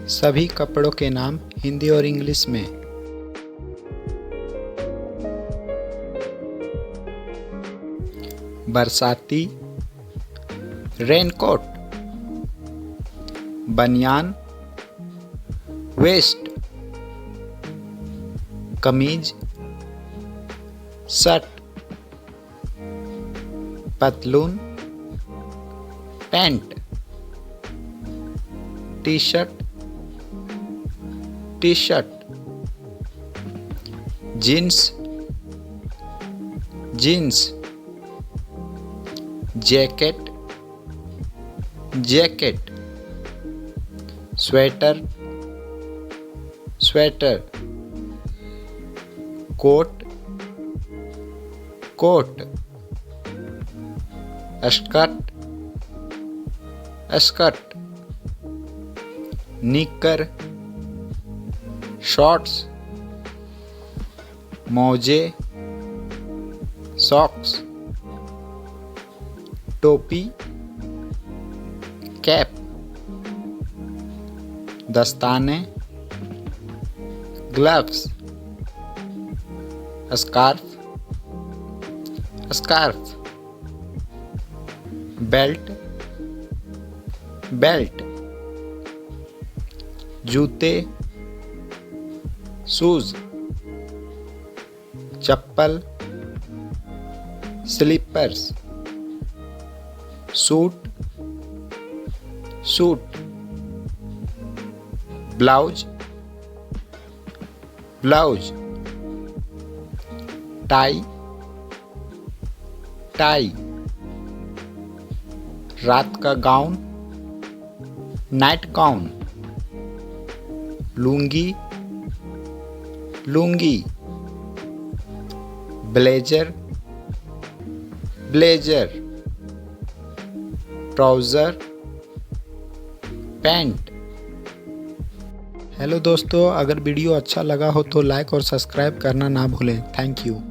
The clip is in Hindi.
सभी कपड़ों के नाम हिंदी और इंग्लिश में। बरसाती, रेनकोट। बनियान, वेस्ट। कमीज, शर्ट। पतलून, pant. T shirt, T shirt. Jeans, jeans. Jacket, jacket. Sweater, sweater. Coat, coat. Skirt, skirt. निक्कर, शॉर्ट्स। मोजे, सॉक्स। टोपी, कैप। दस्ताने, gloves. Scarf, scarf. Belt, belt. जूते, शूज। चप्पल, slippers. Suit, suit. Blouse, blouse. Tie, tie. रात का gown, night gown. Lungi, lungi. Blazer, blazer. Trouser, pant. Hello दोस्तों, अगर वीडियो अच्छा लगा हो तो लाइक और सब्सक्राइब करना ना भूलें। Thank you.